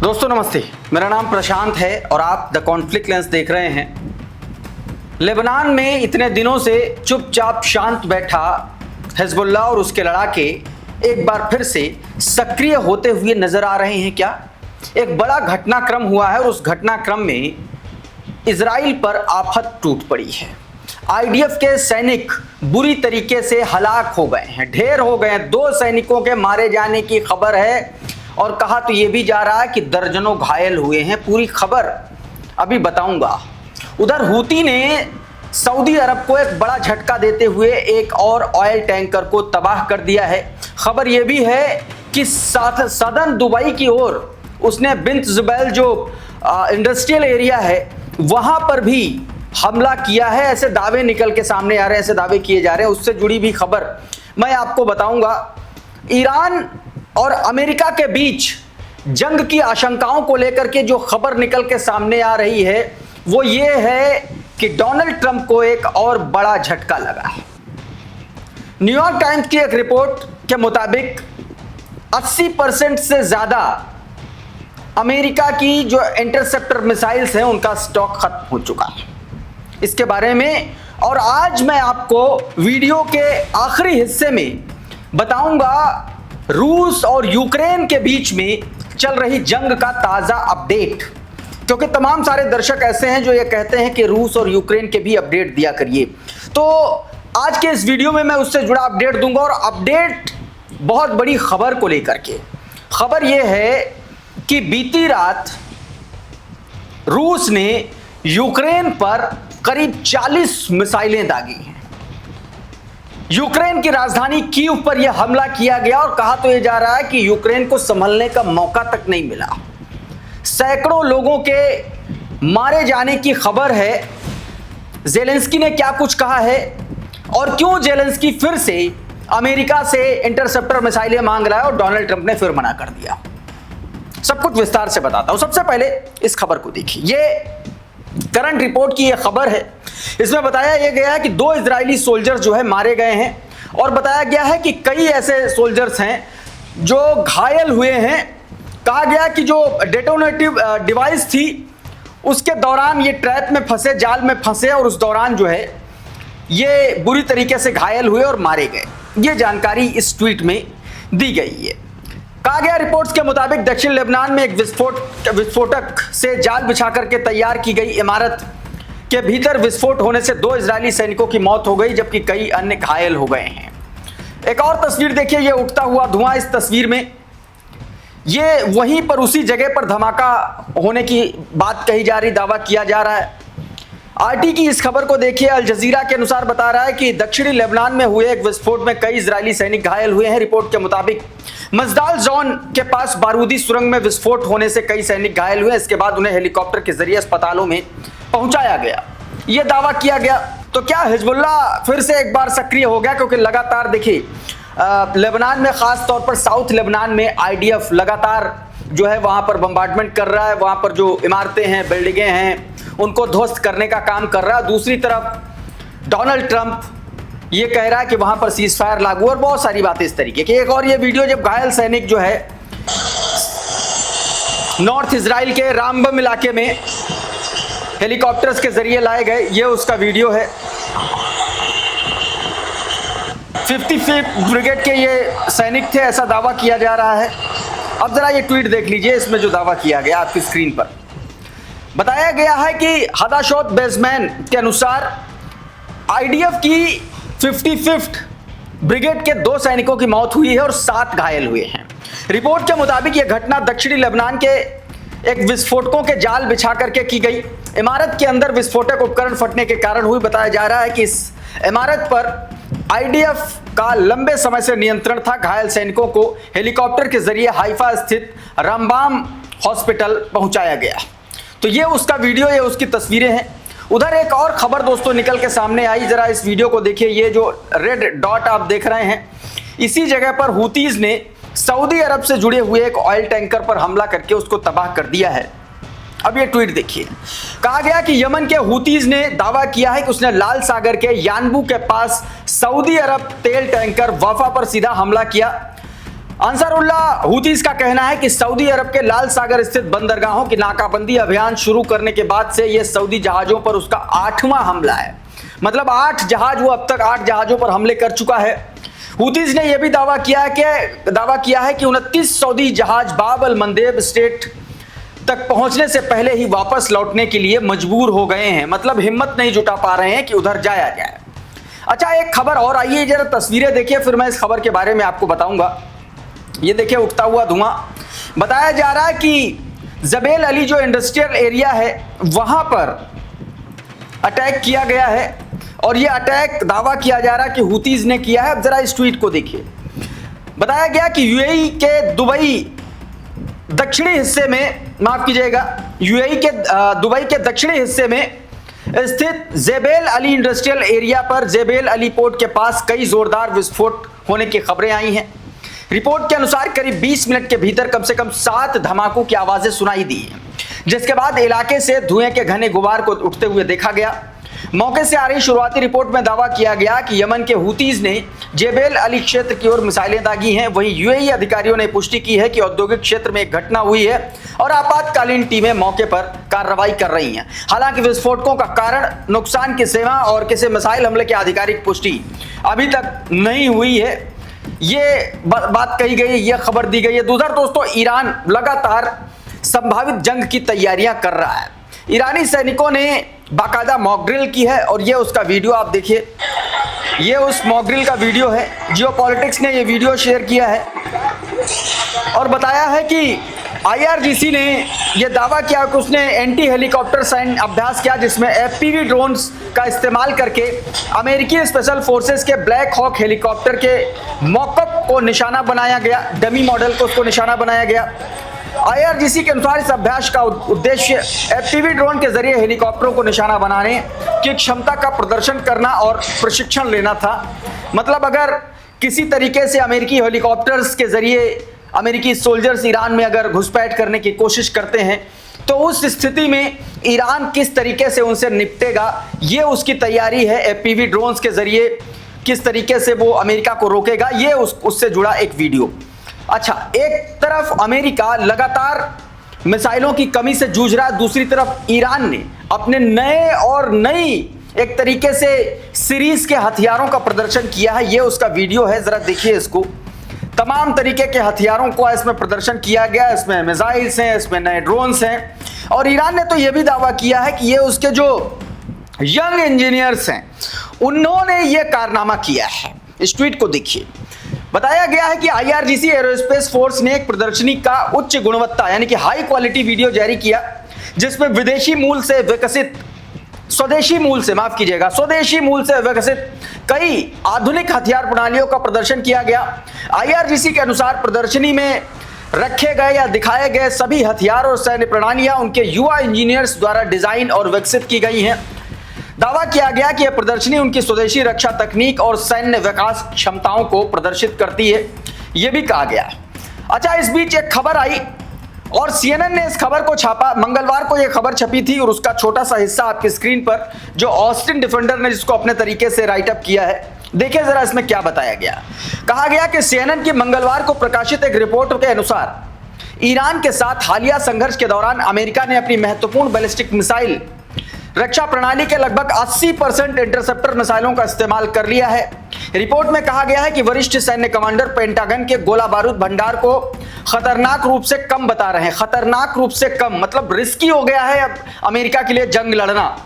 दोस्तों नमस्ते, मेरा नाम प्रशांत है और आप द कॉन्फ्लिक्ट लेंस देख रहे हैं। लेबनान में इतने दिनों से चुपचाप शांत बैठा हिजबुल्लाह और उसके लड़ाके एक बार फिर से सक्रिय होते हुए नजर आ रहे हैं क्या? एक बड़ा घटनाक्रम हुआ है और उस घटनाक्रम में इजराइल पर आफत टूट पड़ी है। आईडीएफ के सैनिक बुरी तरीके से हलाक हो गए हैं, ढेर हो गए हैं। 2 सैनिकों के मारे जाने की खबर है और कहा तो ये भी जा रहा है कि दर्जनों घायल हुए हैं। पूरी खबर अभी बताऊंगा। उधर हूती ने सऊदी अरब को एक बड़ा झटका देते हुए एक और ऑयल टैंकर को तबाह कर दिया है। खबर यह भी है कि सदर्न दुबई की ओर उसने बिन्त जुबैल जो इंडस्ट्रियल एरिया है वहां पर भी हमला किया है। ऐसे दावे निकल के सामने आ रहे हैं, ऐसे दावे किए जा रहे हैं। उससे जुड़ी भी खबर मैं आपको बताऊंगा। ईरान और अमेरिका के बीच जंग की आशंकाओं को लेकर के जो खबर निकल के सामने आ रही है वो ये है कि डोनाल्ड ट्रंप को एक और बड़ा झटका लगा है। न्यूयॉर्क टाइम्स की एक रिपोर्ट के मुताबिक 80% से ज्यादा अमेरिका की जो इंटरसेप्टर मिसाइल्स हैं उनका स्टॉक खत्म हो चुका है। इसके बारे में और आज मैं आपको वीडियो के आखिरी हिस्से में बताऊंगा रूस और यूक्रेन के बीच में चल रही जंग का ताजा अपडेट, क्योंकि तमाम सारे दर्शक ऐसे हैं जो ये कहते हैं कि रूस और यूक्रेन के भी अपडेट दिया करिए। तो आज के इस वीडियो में मैं उससे जुड़ा अपडेट दूंगा और अपडेट बहुत बड़ी खबर को लेकर के। खबर यह है कि बीती रात रूस ने यूक्रेन पर करीब 40 मिसाइलें दागी हैं। यूक्रेन की राजधानी कीव पर यह हमला किया गया और कहा तो यह जा रहा है कि यूक्रेन को संभलने का मौका तक नहीं मिला। सैकड़ों लोगों के मारे जाने की खबर है। जेलेंस्की ने क्या कुछ कहा है और क्यों जेलेंस्की फिर से अमेरिका से इंटरसेप्टर मिसाइलें मांग रहा है और डोनाल्ड ट्रंप ने फिर मना कर दिया, सब कुछ विस्तार से बताता हूं। सबसे पहले इस खबर को देखिए। ये करंट रिपोर्ट की यह खबर है। इसमें बताया यह गया है कि 2 इजरायली सोल्जर्स जो है मारे गए हैं और बताया गया है कि कई ऐसे सोल्जर्स हैं जो घायल हुए हैं। कहा गया कि जो डेटोनेटिव डिवाइस थी उसके दौरान ये ट्रैप में फंसे, जाल में फंसे और उस दौरान जो है ये बुरी तरीके से घायल हुए और मारे गए। ये जानकारी इस ट्वीट में दी गई है। कहा गया रिपोर्ट्स के मुताबिक दक्षिण लेबनान में एक विस्फोटक से जाल बिछा करके तैयार की गई इमारत के भीतर विस्फोट होने से 2 इजरायली सैनिकों की मौत हो गई जबकि कई अन्य घायल हो गए हैं। एक और तस्वीर देखिए, ये उठता हुआ धुआं। इस तस्वीर में ये वहीं पर उसी जगह पर धमाका होने की बात कही जा रही, दावा किया जा रहा है। आरटी की इस खबर को देखिए। अल जजीरा के अनुसार बता रहा है कि दक्षिणी लेबनान में हुए एक विस्फोट में कई इजरायली सैनिक घायल हुए हैं। रिपोर्ट के मुताबिक मजदाल जोन के पास बारूदी सुरंग में विस्फोट होने से कई सैनिक घायल हुए। इसके बाद उन्हें हेलीकॉप्टर के जरिए अस्पतालों में पहुंचाया गया, यह दावा किया गया। तो क्या हिजबुल्लाह फिर से एक बार सक्रिय हो गया? क्योंकि लगातार देखिए लेबनान में, खास तौर पर साउथ लेबनान में आईडीएफ लगातार जो है वहां पर बम्बार्डमेंट कर रहा है। वहां पर जो इमारतें हैं, बिल्डिंगें हैं, उनको ध्वस्त करने का काम कर रहा है। दूसरी तरफ डोनाल्ड ट्रंप ये कह रहा है कि वहां पर सीज फायर लागू और बहुत सारी बातें इस तरीके की। एक और ये वीडियो जब घायल सैनिक जो है नॉर्थ इजराइल के रामबम इलाके में हेलीकॉप्टर्स के जरिए लाए गए, ये उसका वीडियो है। 55th ब्रिगेड के ये सैनिक थे, ऐसा दावा किया जा रहा है। अब जरा ये ट्वीट देख लीजिए, इसमें जो दावा किया गया आपकी स्क्रीन पर बताया गया है कि हदाशोत बेजमैन के अनुसार आईडीएफ की 55th ब्रिगेड के 2 सैनिकों की मौत हुई है और 7 घायल हुए हैं। रिपोर्ट के मुताबिक यह घटना दक्षिणी लेबनान के एक विस्फोटकों के जाल बिछा करके की गई इमारत के अंदर विस्फोटक उपकरण फटने के कारण हुई। बताया जा रहा है कि इस इमारत पर आईडीएफ का लंबे समय से नियंत्रण था। घायल सैनिकों को हेलीकॉप्टर के जरिए हाइफा स्थित रामबाम हॉस्पिटल पहुंचाया गया। तो ये उसका वीडियो, ये उसकी तस्वीरें हैं। उधर एक और खबर दोस्तों निकल के सामने आई, जरा इस वीडियो को देखिए। ये जो रेड डॉट आप देख रहे हैं, इसी जगह पर हूतीज ने सऊदी अरब से जुड़े हुए एक ऑयल टैंकर पर हमला करके उसको तबाह कर दिया है। अब ये ट्वीट देखिए। कहा गया कि यमन के हूतीज ने दावा किया है कि उसने लाल सागर के यानबू के पास सऊदी अरब तेल टैंकर वफा पर सीधा हमला किया। अंसारुल्लाह हूतीज का कहना है कि सऊदी अरब के लाल सागर स्थित बंदरगाहों की नाकाबंदी अभियान शुरू करने के बाद से यह सऊदी जहाजों पर उसका 8वां हमला है। मतलब 8 जहाज, वो अब तक 8 जहाजों पर हमले कर चुका है। हूतीज ने यह भी दावा किया है कि 29 सऊदी जहाज बाब अल मंदेब स्टेट तक पहुंचने से पहले ही वापस लौटने के लिए मजबूर हो गए हैं। मतलब हिम्मत नहीं जुटा पा रहे हैं कि उधर जाया जाए। अच्छा, एक खबर और आई है, जरा तस्वीरें देखिए, फिर मैं इस खबर के बारे में आपको बताऊंगा। ये देखिए उगता हुआ धुआं। बताया जा रहा है कि जबेल अली जो इंडस्ट्रियल एरिया है वहां पर अटैक किया गया है और ये अटैक दावा किया जा रहा है कि हूतीज ने किया है। अब जरा इस ट्वीट को देखिए। बताया गया कि यूएई के दुबई दक्षिणी हिस्से में, माफ कीजिएगा, यूएई के दुबई के दक्षिणी हिस्से में स्थित जेबेल अली इंडस्ट्रियल एरिया पर जेबेल अली पोर्ट के पास कई जोरदार विस्फोट होने की खबरें आई हैं। रिपोर्ट के अनुसार करीब 20 मिनट के भीतर कम से कम 7 धमाकों की आवाजें सुनाई दी हैं, जिसके बाद इलाके से धुएं के घने गुबार को उठते हुए देखा गया। मौके से आ रही शुरुआती रिपोर्ट में दावा किया गया कि यमन के हूतीज ने जेबेल अली क्षेत्र की ओर मिसाइलें दागी हैं। वहीं यूएई अधिकारियों ने पुष्टि की है कि औद्योगिक क्षेत्र में एक घटना हुई है और आपातकालीन टीमें मौके पर कार्रवाई कर रही हैं। हालांकि विस्फोटकों का कारण, नुकसान की सीमा और किसी मिसाइल हमले की आधिकारिक पुष्टि अभी तक नहीं हुई है। ये बात कही गई, ये खबर दी गई है। दूसरा दोस्तों, ईरान लगातार संभावित जंग की तैयारियां कर रहा है। ईरानी सैनिकों ने बाकायदा मॉक ड्रिल की है और ये उसका वीडियो आप देखिए। ये उस मॉक ड्रिल का वीडियो है। जियोपॉलिटिक्स ने ये वीडियो शेयर किया है और बताया है कि आईआरजीसी ने यह दावा किया कि उसने एंटी हेलीकॉप्टर सैन्य अभ्यास किया, जिसमें एफपीवी ड्रोन्स का इस्तेमाल करके अमेरिकी स्पेशल फोर्सेस के ब्लैक हॉक हेलीकॉप्टर के मॉकअप को निशाना बनाया गया, डमी मॉडल को उसको निशाना बनाया गया। आईआरजीसी के अनुसार इस अभ्यास का उद्देश्य एफपीवी ड्रोन के जरिए हेलीकॉप्टरों को निशाना बनाने की क्षमता का प्रदर्शन करना और प्रशिक्षण लेना था। मतलब अगर किसी तरीके से अमेरिकी हेलीकॉप्टर्स के जरिए अमेरिकी सोल्जर्स ईरान में अगर घुसपैठ करने की कोशिश करते हैं तो उस स्थिति में ईरान किस तरीके से उनसे निपटेगा, ये उसकी तैयारी है। एफपीवी ड्रोन्स के जरिए किस तरीके से वो अमेरिका को रोकेगा, ये उससे जुड़ा एक वीडियो। अच्छा, एक तरफ अमेरिका लगातार मिसाइलों की कमी से जूझ रहा है, दूसरी तरफ ईरान ने अपने नए और नई एक तरीके से सीरीज के हथियारों का प्रदर्शन किया है। ये उसका वीडियो है, जरा देखिए इसको। तमाम तरीके के हथियारों को इसमें प्रदर्शन किया गया। इसमें मिसाइल्स हैं, इसमें नए ड्रोन्स हैं और ईरान ने तो यह भी दावा किया है कि ये उसके जो यंग इंजीनियर्स हैं उन्होंने ये कारनामा किया है। इस ट्वीट को देखिए। बताया गया है कि आईआरजीसी एरोस्पेस फोर्स ने एक प्रदर्शनी का उच्च गुणवत्ता यानी कि हाई क्वालिटी वीडियो जारी किया, जिसमें स्वदेशी मूल से विकसित कई आधुनिक हथियार प्रणालियों का प्रदर्शन किया गया। आईआरजीसी के अनुसार प्रदर्शनी में रखे गए या दिखाए गए सभी हथियार और सैन्य प्रणालियां उनके युवा इंजीनियर्स द्वारा डिजाइन और विकसित की गई हैं। दावा किया गया कि यह प्रदर्शनी उनकी स्वदेशी रक्षा तकनीक और सैन्य विकास क्षमताओं को प्रदर्शित करती है, यह भी कहा गया। अच्छा, इस बीच एक खबर आई और सीएनएन ने इस खबर को छापा। मंगलवार को यह खबर छपी थी और उसका छोटा सा हिस्सा आपकी स्क्रीन पर, जो ऑस्टिन डिफेंडर ने जिसको अपने तरीके से राइट अप किया है। देखिए जरा इसमें क्या बताया गया। कहा गया कि सीएनएन की मंगलवार को प्रकाशित एक रिपोर्ट के अनुसार ईरान के साथ हालिया संघर्ष के दौरान अमेरिका ने अपनी महत्वपूर्ण बैलिस्टिक मिसाइल रक्षा प्रणाली के लगभग 80% इंटरसेप्टर मिसाइलों का इस्तेमाल कर लिया है। रिपोर्ट में कहा गया है कि वरिष्ठ सैन्य कमांडर पेंटागन के गोला बारूद भंडार को खतरनाक रूप से कम बता रहे हैं। खतरनाक रूप से कम मतलब रिस्की हो गया है अब अमेरिका के लिए जंग लड़ना।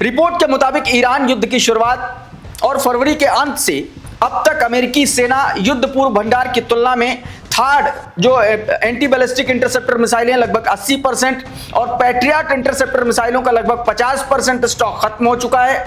रिपोर्ट के मुताबिक ईरान युद्ध की शुरुआत और फरवरी के अंत से अब तक अमेरिकी सेना युद्ध पूर्व भंडार की तुलना में थर्ड जो एंटी बैलिस्टिक इंटरसेप्टर मिसाइलें लगभग 80% और पैट्रियट इंटरसेप्टर मिसाइलों का लगभग 50% स्टॉक खत्म हो चुका है।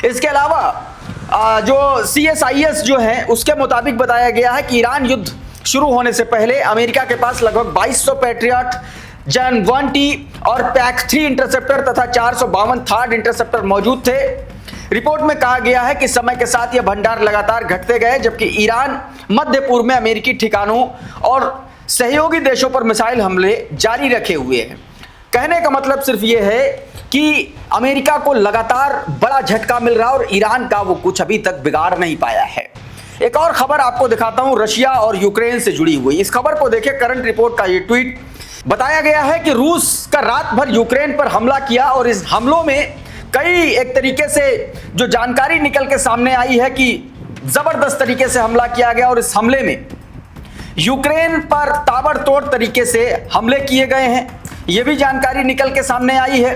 इसके अलावा जो CSIS जो है उसके मुताबिक बताया गया है कि ईरान युद्ध शुरू होने से पहले अमेरिका के पास लगभग 2200 पैट्रियट जैन 1T और पैक-3 इंटरसेप्टर तथा 452 थर्ड इंटरसेप्टर मौजूद थे। रिपोर्ट में कहा गया है कि समय के साथ यह भंडार लगातार घटते गए, जबकि ईरान मध्य पूर्व में अमेरिकी ठिकानों और सहयोगी देशों पर मिसाइल हमले जारी रखे हुए हैं। कहने का मतलब सिर्फ यह है कि अमेरिका को लगातार बड़ा झटका मिल रहा है और ईरान का वो कुछ अभी तक बिगाड़ नहीं पाया है। एक और खबर आपको दिखाता हूं रशिया और यूक्रेन से जुड़ी हुई। इस खबर को देखिए, करंट रिपोर्ट का ये ट्वीट। बताया गया है कि रूस का रात भर यूक्रेन पर हमला किया और इस हमलों में कई एक तरीके से जो जानकारी निकल के सामने आई है कि जबरदस्त तरीके से हमला किया गया और इस हमले में यूक्रेन पर ताबड़तोड़ तरीके से हमले किए गए हैं। यह भी जानकारी निकल के सामने आई है।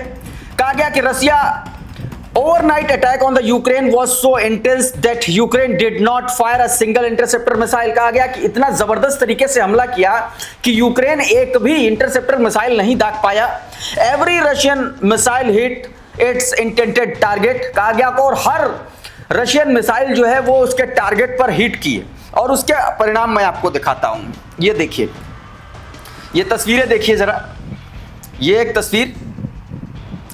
कहा गया कि Russia overnight attack on the Ukraine was so intense that Ukraine did not fire a single interceptor missile। कहा गया कि इतना जबरदस्त तरीके से हमला किया कि यूक्रेन एक भी इंटरसेप्टर मिसाइल नहीं दाग पाया। Every Russian missile hit its intended target। कहा गया और हर रशियन मिसाइल जो है वो उसके टारगेट पर हिट किए और उसके परिणाम मैं आपको दिखाता हूं। ये देखिए, ये तस्वीरें देखिए जरा, ये एक तस्वीर,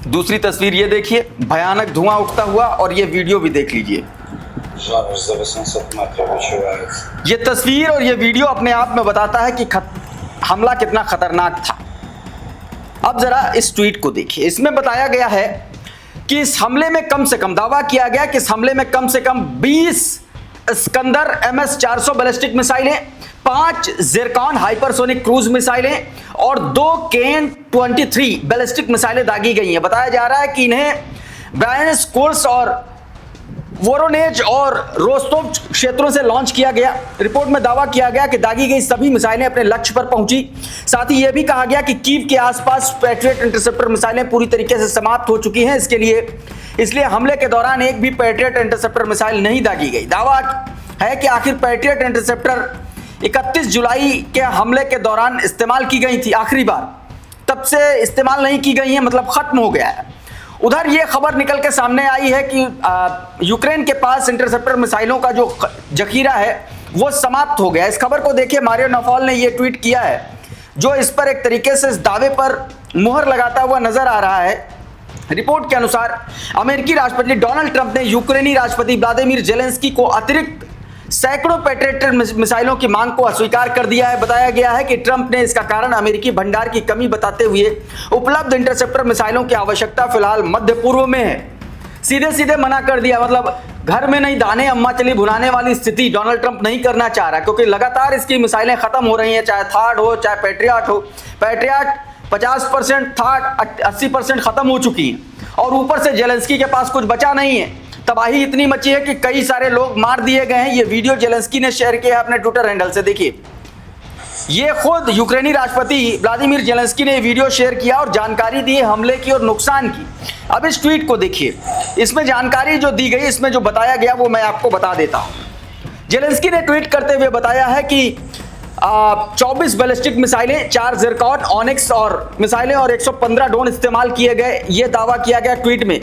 दूसरी तस्वीर ये देखिए, भयानक धुआं उठता हुआ, और ये वीडियो भी देख लीजिए। ये तस्वीर और ये वीडियो अपने आप में बताता है कि हमला कितना खतरनाक था। अब जरा इस ट्वीट को देखिए। इसमें बताया गया है कि इस हमले में कम से कम, दावा किया गया कि इस हमले में कम से कम 20 स्कंदर MS-400 बैलिस्टिक मिसाइलें, 5 जिरकॉन हाइपरसोनिक क्रूज मिसाइलें और 2 KN-23 बैलिस्टिक मिसाइलें दागी गई हैं। बताया जा रहा है कि इन्हें ब्रायंस्क, कुर्स्क और वोरोनेज और रोस्तोव क्षेत्रों से लॉन्च किया गया। रिपोर्ट में दावा किया गया कि दागी गई सभी मिसाइलें अपने लक्ष्य पर पहुंची। साथ ही यह भी कहा गया कि कीव के आसपास पैट्रियट इंटरसेप्टर मिसाइलें पूरी तरीके से समाप्त हो चुकी हैं। इसलिए हमले के दौरान एक भी पैट्रियट इंटरसेप्टर मिसाइल नहीं दागी गई। दावा है कि आखिर पैट्रियट इंटरसेप्टर 31 जुलाई के हमले के दौरान इस्तेमाल की गई थी आखिरी बार, तब से इस्तेमाल नहीं की गई है, मतलब खत्म हो गया है। उधर ये खबर निकल के सामने आई है कि यूक्रेन के पास इंटरसेप्टर मिसाइलों का जो जखीरा है वो समाप्त हो गया। इस खबर को देखिए, मारियो नफाल ने ये ट्वीट किया है जो इस पर एक तरीके से इस दावे पर मुहर लगाता हुआ नजर आ रहा है। रिपोर्ट के अनुसार अमेरिकी राष्ट्रपति डोनाल्ड ट्रंप ने यूक्रेनी राष्ट्रपति व्लादिमीर जेलेंस्की को अतिरिक्त सैकड़ों पैट्रियट मिसाइलों की मांग को अस्वीकार कर दिया है। बताया गया है कि ट्रंप ने इसका कारण अमेरिकी भंडार की कमी बताते हुए उपलब्ध इंटरसेप्टर मिसाइलों की आवश्यकता फिलहाल मध्य पूर्व में है, सीधे सीधे मना कर दिया। मतलब घर में नहीं दाने अम्मा चली भुनाने वाली स्थिति डोनाल्ड ट्रंप नहीं करना चाह रहा, क्योंकि लगातार इसकी मिसाइलें खत्म हो रही हैं, चाहे थार्ड हो चाहे पैट्रियट हो। पैट्रियट 50%, थार्ड 80% खत्म हो चुकी हैं और ऊपर से जेलेंस्की के पास कुछ बचा नहीं है। तबाही इतनी मची है कि कई सारे लोग मार दिए गए हैं। ये वीडियो जेलेंस्की ने शेयर किया है अपने ट्विटर हैंडल से। देखिए, ये खुद यूक्रेनी राष्ट्रपति व्लादिमीर जेलेंस्की ने वीडियो शेयर किया और जानकारी दी है हमले की और नुकसान की। अब इस ट्वीट को देखिए, इसमें जानकारी जो दी गई, इसमें जो बताया गया वो मैं आपको बता देता हूं। जेलेंस्की ने ट्वीट करते हुए बताया है कि 24 बैलिस्टिक मिसाइलें, 4 जिरकॉन ऑनिक्स और मिसाइलें और 115 ड्रोन इस्तेमाल किए गए। ये दावा किया गया ट्वीट में।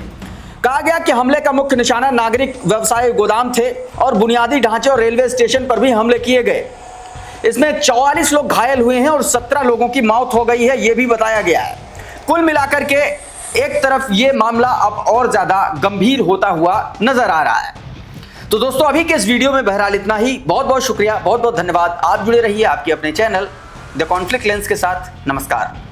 कहा गया कि हमले का मुख्य निशाना नागरिक व्यवसाय गोदाम थे और बुनियादी ढांचे और रेलवे स्टेशन पर भी हमले किए गए। इसमें 44 लोग घायल हुए हैं और 17 लोगों की मौत हो गई है, यह भी बताया गया है। कुल मिलाकर के एक तरफ ये मामला अब और ज्यादा गंभीर होता हुआ नजर आ रहा है। तो दोस्तों, अभी के इस वीडियो में बहरहाल इतना ही। बहुत बहुत शुक्रिया, बहुत बहुत धन्यवाद। आप जुड़े रहिए आपके अपने चैनल द कॉन्फ्लिक्ट लेंस के साथ। नमस्कार।